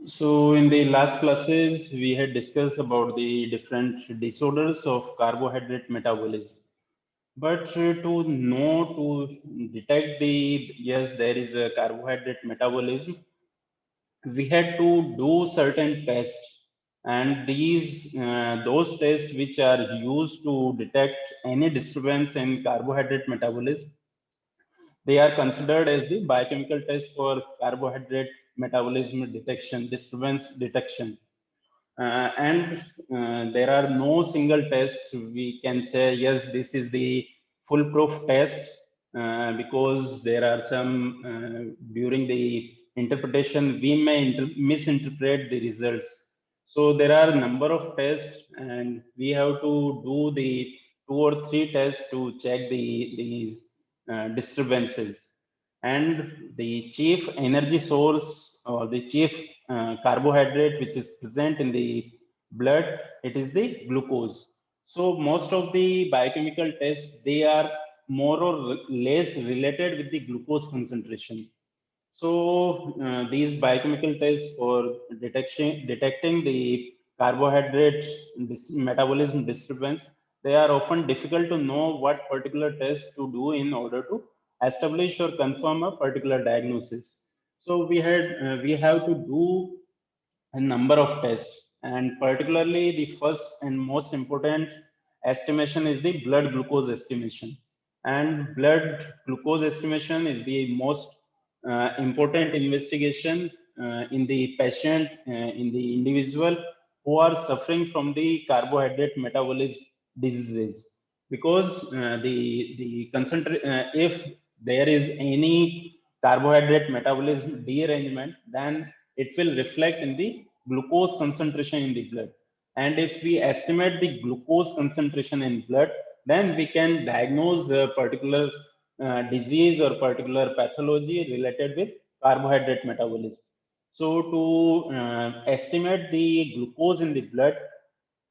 So in the last classes, we had discussed about the different disorders of carbohydrate metabolism. But to know, to detect the, yes, there is a carbohydrate metabolism, we had to do certain tests. And those tests which are used to detect any disturbance in carbohydrate metabolism, they are considered as the biochemical test for carbohydrate metabolism detection, disturbance detection. And there are no single tests we can say, yes, this is the foolproof test, because there are some, during the interpretation, we may misinterpret the results. So there are a number of tests, and we have to do the two or three tests to check these disturbances. And the chief energy source, or the chief carbohydrate which is present in the blood, it is the glucose. So most of the biochemical tests, they are more or less related with the glucose concentration. So these biochemical tests for detecting the carbohydrate metabolism disturbance, they are often difficult to know what particular test to do in order to establish or confirm a particular diagnosis. So we have to do a number of tests, and particularly the first and most important estimation is the blood glucose estimation. And blood glucose estimation is the most important investigation in the patient, in the individual who are suffering from the carbohydrate metabolism diseases. Because if there is any carbohydrate metabolism derangement, then it will reflect in the glucose concentration in the blood. And if we estimate the glucose concentration in blood, then we can diagnose a particular disease or particular pathology related with carbohydrate metabolism. So to estimate the glucose in the blood,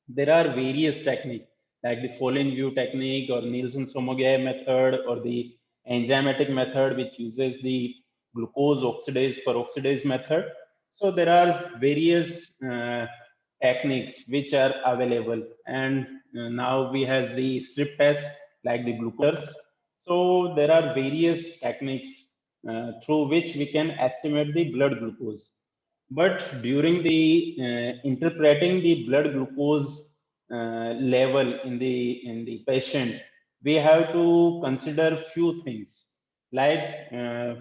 there are various techniques like the Folin-View technique or Nielsen-Somogyi method or the enzymatic method, which uses the glucose oxidase for oxidase method. So there are various techniques which are available, and now we have the strip test like the glucose. So there are various techniques through which we can estimate the blood glucose. But during the interpreting the blood glucose level in the patient, we have to consider few things like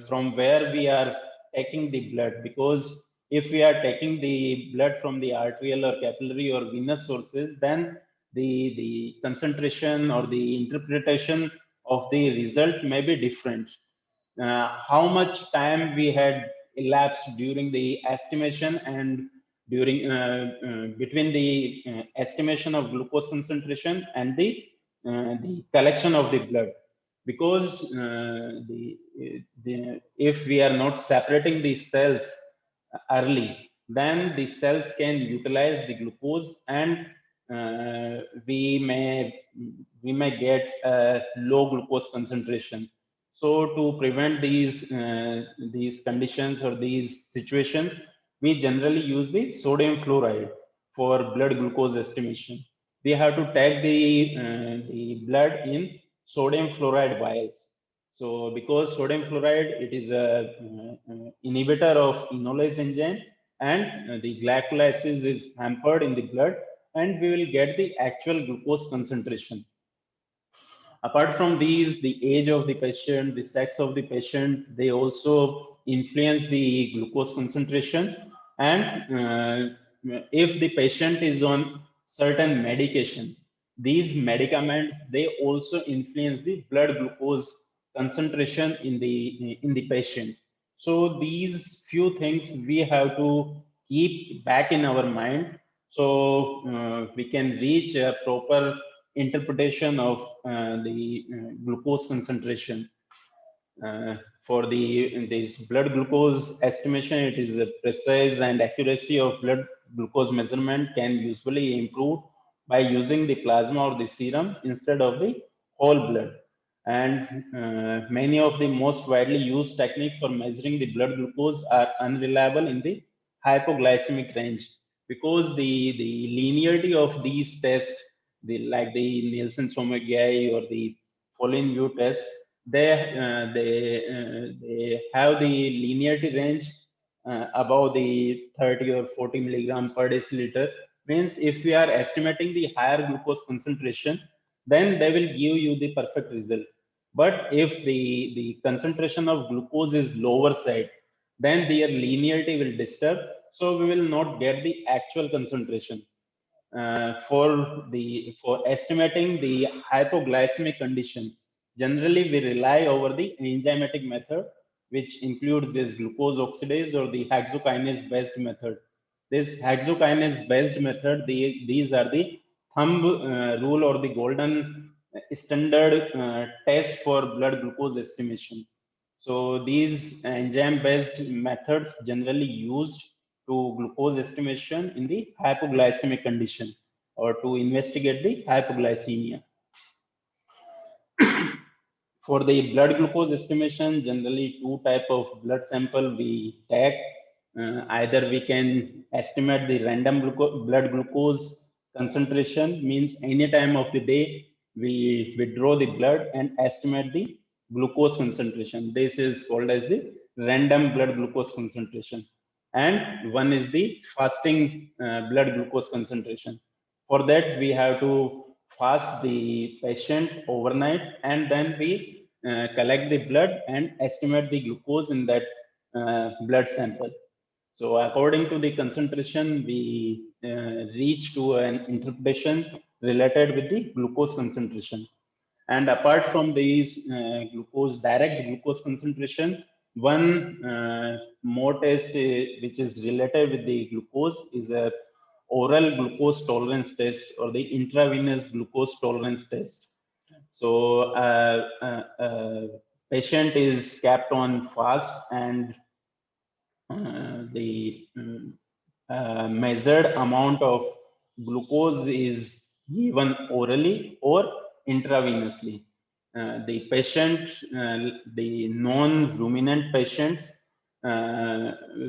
from where we are taking the blood. Because if we are taking the blood from the arterial or capillary or venous sources, then the concentration or the interpretation of the result may be different. How much time we had elapsed during the estimation and during between the estimation of glucose concentration and the collection of the blood. Because if we are not separating these cells early, then the cells can utilize the glucose, and uh, we may we may get a low glucose concentration. So to prevent these conditions or these situations, we generally use the sodium fluoride for blood glucose estimation. We have to take the blood in sodium fluoride vials. So because sodium fluoride, it is a inhibitor of enolase enzyme, and the glycolysis is hampered in the blood, and we will get the actual glucose concentration. Apart from these, the age of the patient, the sex of the patient, they also influence the glucose concentration. And if the patient is on certain medication, these medicaments, they also influence the blood glucose concentration in the patient. So these few things we have to keep back in our mind, so we can reach a proper interpretation of the glucose concentration. For this blood glucose estimation, it is a precise and accuracy of blood glucose measurement can usually improve by using the plasma or the serum instead of the whole blood. And many of the most widely used technique for measuring the blood glucose are unreliable in the hypoglycemic range, because the linearity of these tests, like the Nielsen-Somogyi or the Folin-View test, they have the linearity range above the 30 or 40 milligram per deciliter. Means if we are estimating the higher glucose concentration, then they will give you the perfect result. But if the concentration of glucose is lower side, then their linearity will disturb. So we will not get the actual concentration. For estimating the hypoglycemic condition, generally we rely over the enzymatic method, which includes this glucose oxidase or the hexokinase based method. This hexokinase based method, these are the thumb rule or the golden standard test for blood glucose estimation. So these enzyme based methods generally used to glucose estimation in the hypoglycemic condition or to investigate the hypoglycemia. For the blood glucose estimation, generally two type of blood sample we take. Either we can estimate the random blood glucose concentration, means any time of the day we withdraw the blood and estimate the glucose concentration. This is called as the random blood glucose concentration. And one is the fasting blood glucose concentration. For that, we have to fast the patient overnight, and then we collect the blood and estimate the glucose in that blood sample. So according to the concentration, we reach to an interpretation related with the glucose concentration. And apart from these direct glucose concentration, one more test which is related with the glucose is a oral glucose tolerance test or the intravenous glucose tolerance test. So patient is kept on fast, and the measured amount of glucose is given orally or intravenously. The patient, the non-ruminant patients,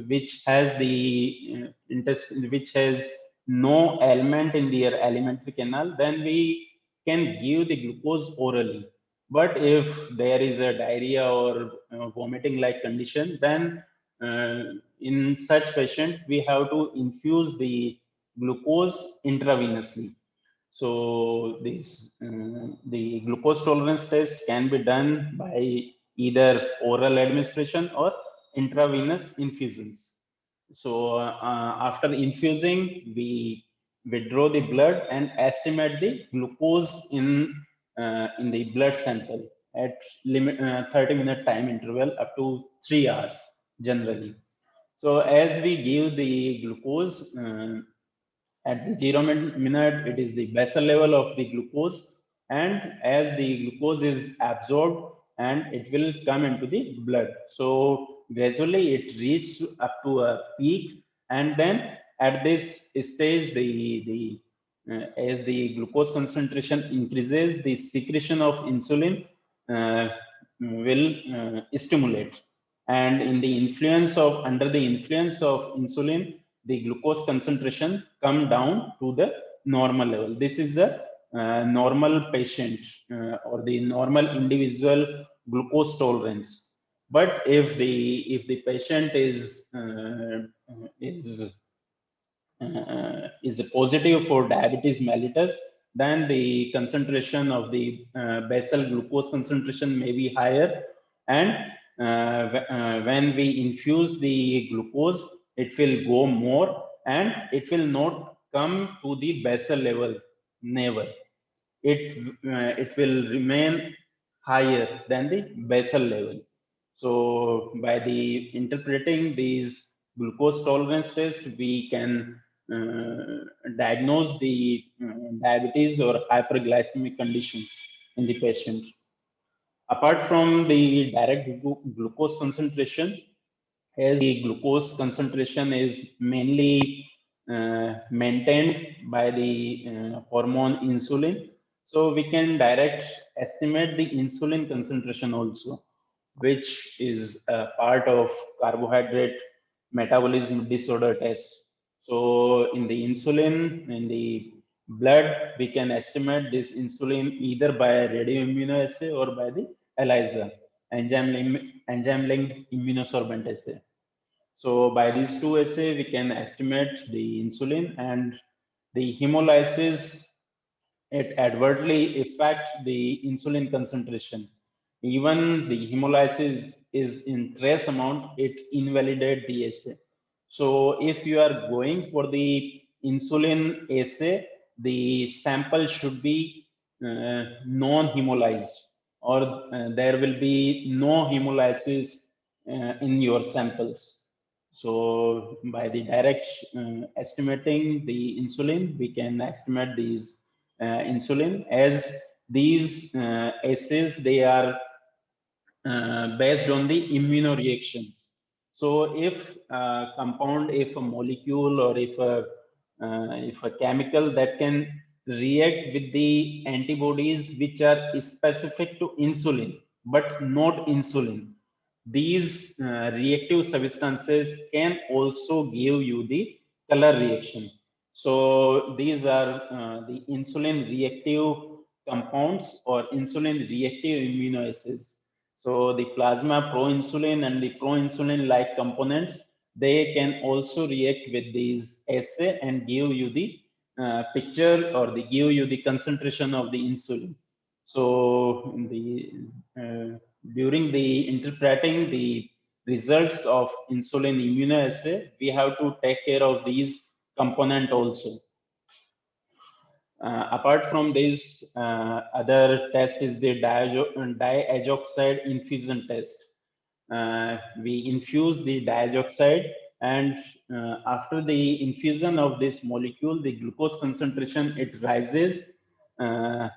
which has the intestine, which has no ailment in their alimentary canal, then we can give the glucose orally. But if there is a diarrhea or vomiting like condition, then in such patient we have to infuse the glucose intravenously. So the glucose tolerance test can be done by either oral administration or intravenous infusions. So after infusing, we withdraw the blood and estimate the glucose in the blood sample at 30-minute time interval up to 3 hours generally. So as we give the glucose at the 0 minute, it is the basal level of the glucose, and as the glucose is absorbed and it will come into the blood. So gradually it reaches up to a peak, and then at this stage, as the glucose concentration increases, the secretion of insulin will stimulate, and in the influence of under the influence of insulin, the glucose concentration come down to the normal level. This is the normal patient or the normal individual glucose tolerance. But if the patient is positive for diabetes mellitus, then the concentration of the basal glucose concentration may be higher, and when we infuse the glucose, it will go more, and it will not come to the basal level, never. It will remain higher than the basal level. So by the interpreting these glucose tolerance test, we can diagnose the diabetes or hyperglycemic conditions in the patient. Apart from the direct glucose concentration, as the glucose concentration is mainly maintained by the hormone insulin, so we can direct estimate the insulin concentration also, which is a part of carbohydrate metabolism disorder test. So in the insulin, in the blood, we can estimate this insulin either by radioimmunoassay or by the ELISA, enzyme-linked immunosorbent assay. So by these two assay, we can estimate the insulin, and the hemolysis, it adversely affects the insulin concentration. Even the hemolysis is in trace amount, it invalidates the assay. So if you are going for the insulin assay, the sample should be non-hemolyzed, or there will be no hemolysis in your samples. So by the direct estimating the insulin, we can estimate these insulin, as these assays, they are based on the immunoreactions. So if a compound, if a molecule, or if a chemical that can react with the antibodies which are specific to insulin but not insulin, these reactive substances can also give you the color reaction. So these are the insulin reactive compounds or insulin reactive immunoassays. So the plasma proinsulin and the proinsulin like components, they can also react with these assay and give you the picture, or they give you the concentration of the insulin. So during the interpreting the results of insulin immunoassay, we have to take care of these component also. Apart from this, other test is the diazoxide infusion test. We infuse the diazoxide, and after the infusion of this molecule, the glucose concentration, it rises in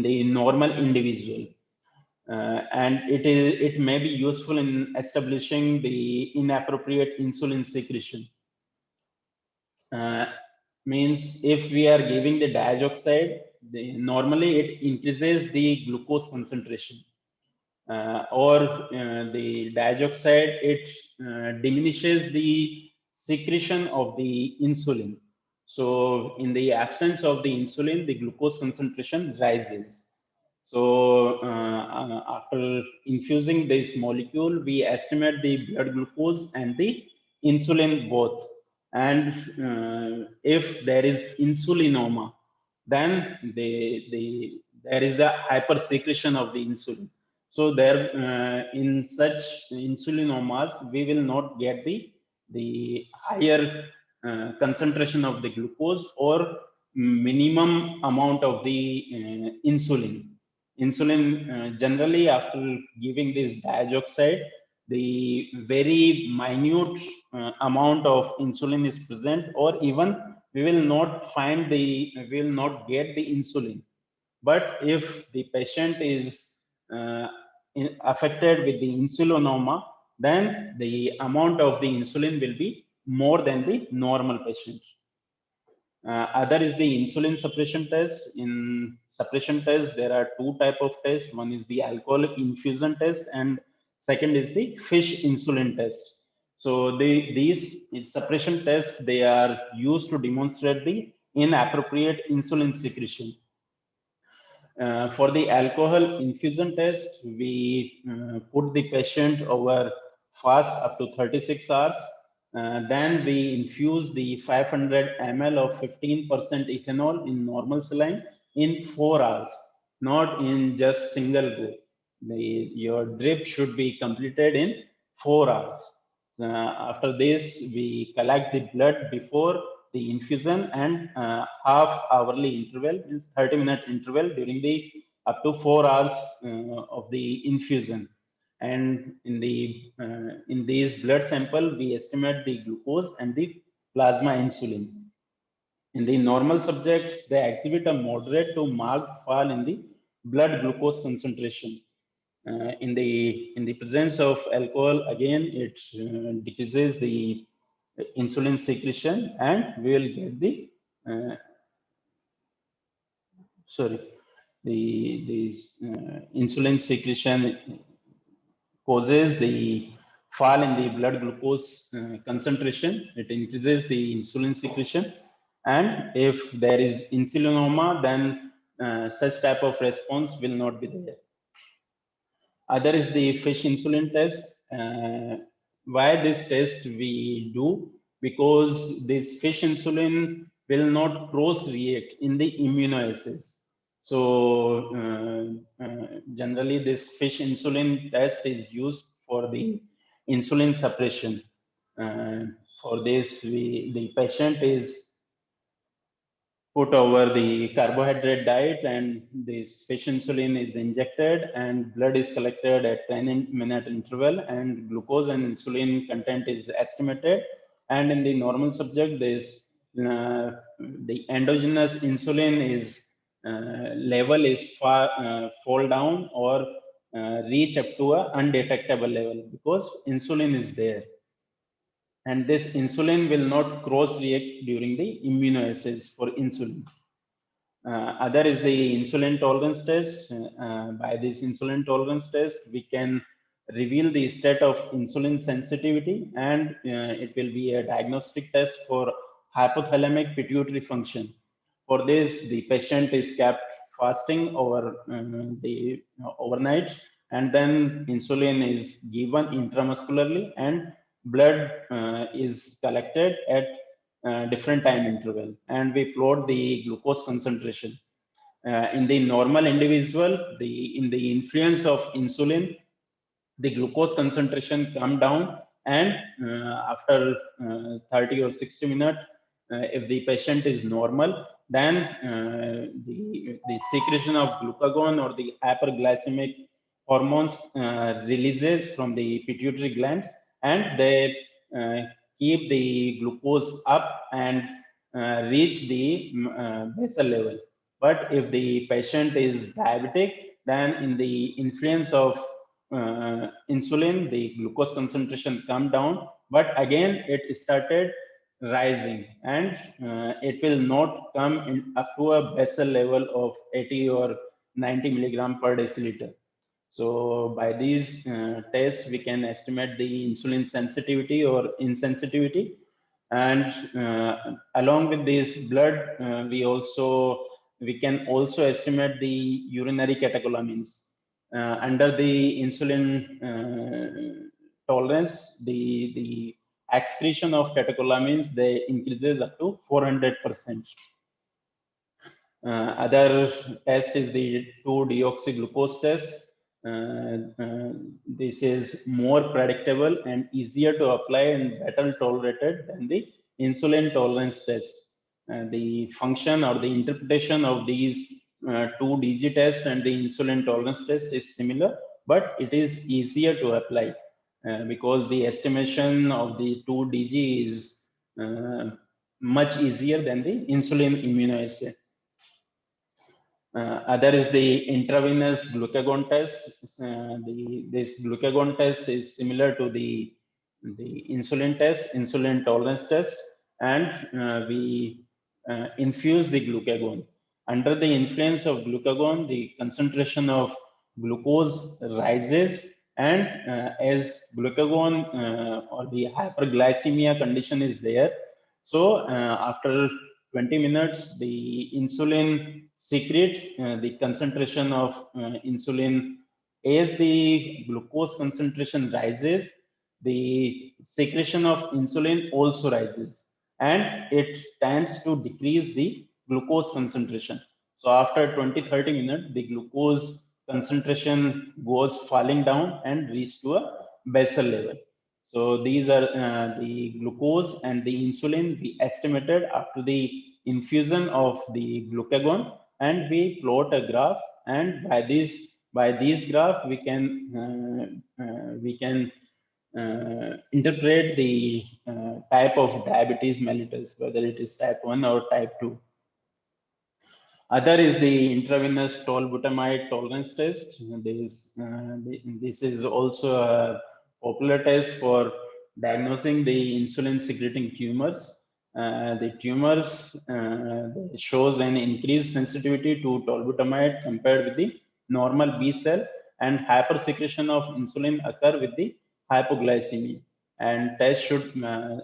the normal individual. And it may be useful in establishing the inappropriate insulin secretion. Means if we are giving the diazoxide, normally it increases the glucose concentration, or the diazoxide, it diminishes the secretion of the insulin. So in the absence of the insulin, the glucose concentration rises. So after infusing this molecule, we estimate the blood glucose and the insulin both. And if there is insulinoma, then there is the hypersecretion of the insulin. So there, in such insulinomas, we will not get the higher concentration of the glucose or minimum amount of the insulin. Generally, after giving this diazoxide, the very minute amount of insulin is present, or even we will not get the insulin. But if the patient is affected with the insulinoma, then the amount of the insulin will be more than the normal patient. Other is the insulin suppression test. In suppression test, there are two type of tests. One is the alcoholic infusion test, and second is the fish insulin test. So these suppression tests, they are used to demonstrate the inappropriate insulin secretion. For the alcohol infusion test, we put the patient over fast up to 36 hours. Then we infuse the 500 ml of 15% ethanol in normal saline in 4 hours, not in just single go. Your drip should be completed in 4 hours. After this, we collect the blood before the infusion, and half hourly interval, means 30-minute interval during the up to 4 hours of the infusion. And in these blood sample, we estimate the glucose and the plasma insulin. In the normal subjects, they exhibit a moderate to marked fall in the blood glucose concentration. In the presence of alcohol, again, it decreases the insulin secretion, and we will get the insulin secretion causes the fall in the blood glucose concentration, it increases the insulin secretion. And if there is insulinoma, then such type of response will not be there. Other is the fish insulin test. Why this test we do? Because this fish insulin will not cross react in the immunoassays. So generally this fish insulin test is used for the insulin suppression. For this, the patient is put over the carbohydrate diet, and this fish insulin is injected and blood is collected at 10-minute interval, and glucose and insulin content is estimated. And in the normal subject, this the endogenous insulin is level is fall down or reach up to a undetectable level because insulin is there, and this insulin will not cross react during the immunoassays for insulin. Other is the insulin tolerance test. By this insulin tolerance test, we can reveal the state of insulin sensitivity, and it will be a diagnostic test for hypothalamic pituitary function. For this, the patient is kept fasting over the overnight, and then insulin is given intramuscularly, and blood is collected at different time interval, and we plot the glucose concentration. In the normal individual, in the influence of insulin, the glucose concentration come down, and after 30 or 60 minutes, if the patient is normal, then the secretion of glucagon or the hyperglycemic hormones releases from the pituitary glands, and they keep the glucose up and reach the basal level. But if the patient is diabetic, then in the influence of insulin, the glucose concentration come down, but again it started rising, and it will not come up to a basal level of 80 or 90 milligram per deciliter. So by these tests, we can estimate the insulin sensitivity or insensitivity. And along with this blood, we can also estimate the urinary catecholamines. Under the insulin tolerance, the excretion of catecholamines, they increases up to 400%. Other test is the 2-deoxyglucose test. This is more predictable and easier to apply and better tolerated than the insulin tolerance test. The function or the interpretation of these 2DG test and the insulin tolerance test is similar, but it is easier to apply because the estimation of the 2DG is much easier than the insulin immunoassay. Other is the intravenous glucagon test. This glucagon test is similar to the insulin test, insulin tolerance test, and we infuse the glucagon. Under the influence of glucagon, the concentration of glucose rises, and as glucagon or the hyperglycemia condition is there, so after 20 minutes, the insulin secretes the concentration of insulin. As the glucose concentration rises, the secretion of insulin also rises, and it tends to decrease the glucose concentration. So after 20-30 minutes, the glucose concentration goes falling down and reach to a basal level. So these are the glucose and the insulin we estimated after the infusion of the glucagon, and we plot a graph. And by this graph, we can interpret the type of diabetes mellitus, whether it is type 1 or type 2. Other is the intravenous tolbutamide tolerance test. This is also a popular test for diagnosing the insulin secreting tumors. The tumors shows an increased sensitivity to tolbutamide compared with the normal B cell, and hypersecretion of insulin occur with the hypoglycemia, and test should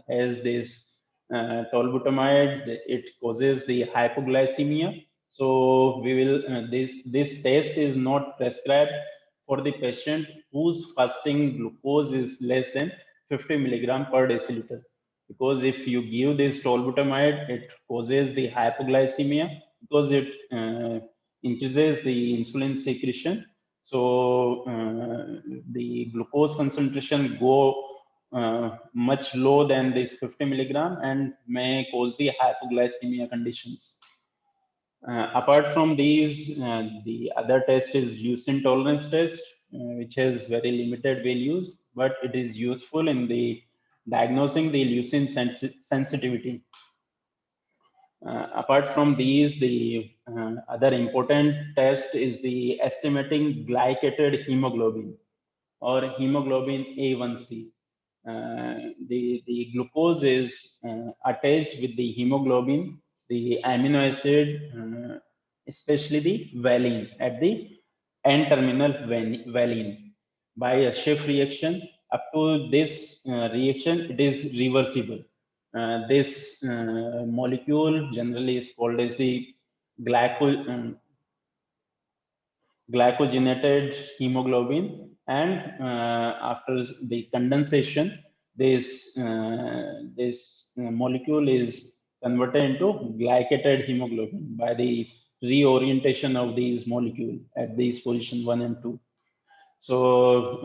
as this tolbutamide, it causes the hypoglycemia. So we will this test is not prescribed for the patient whose fasting glucose is less than 50 milligram per deciliter, because if you give this tolbutamide, it causes the hypoglycemia because it increases the insulin secretion. So the glucose concentration go much low than this 50 milligram and may cause the hypoglycemia conditions. Apart from these, the other test is leucine tolerance test, which has very limited values, but it is useful in the diagnosing the leucine sensitivity. Apart from these, the other important test is the estimating glycated hemoglobin or hemoglobin A1C. The glucose is attached with the hemoglobin, the amino acid, especially the valine at the N-terminal valine. By a Schiff reaction, up to this reaction, it is reversible. This molecule generally is called as the glycogenated hemoglobin, and after the condensation, this molecule is converted into glycated hemoglobin by the reorientation of these molecule at these position 1 and 2. So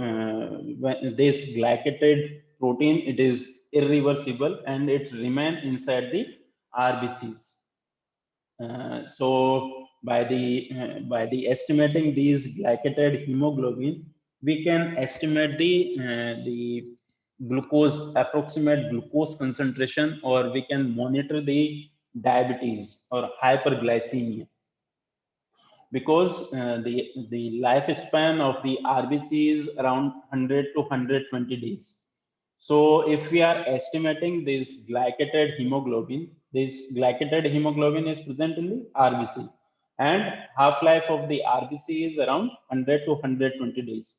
when this glycated protein, it is irreversible and it remain inside the RBCs. So by the estimating these glycated hemoglobin, we can estimate the glucose, approximate glucose concentration, or we can monitor the diabetes or hyperglycemia, because the lifespan of the RBC is around 100 to 120 days. So if we are estimating this glycated hemoglobin is present in the RBC, and half-life of the RBC is around 100 to 120 days.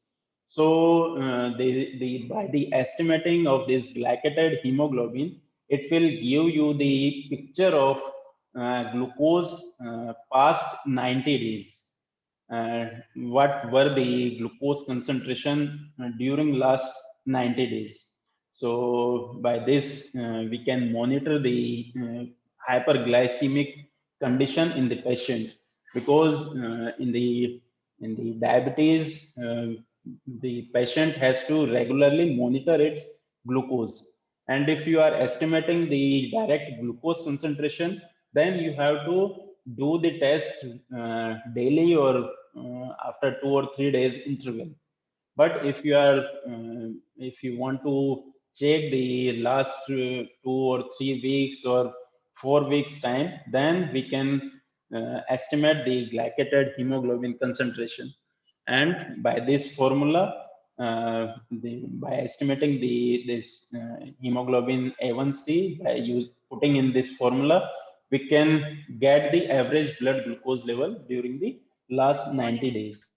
So by the estimating of this glycated hemoglobin, it will give you the picture of glucose past 90 days. What were the glucose concentration during last 90 days. So by this, we can monitor the hyperglycemic condition in the patient, because in the diabetes, the patient has to regularly monitor its glucose. And if you are estimating the direct glucose concentration, then you have to do the test daily or after 2 or 3 days interval. But if you want to check the last 2 or 3 weeks or 4 weeks time, then we can estimate the glycated hemoglobin concentration. And by this formula, by estimating this hemoglobin A1C, by putting in this formula, we can get the average blood glucose level during the last 90 days.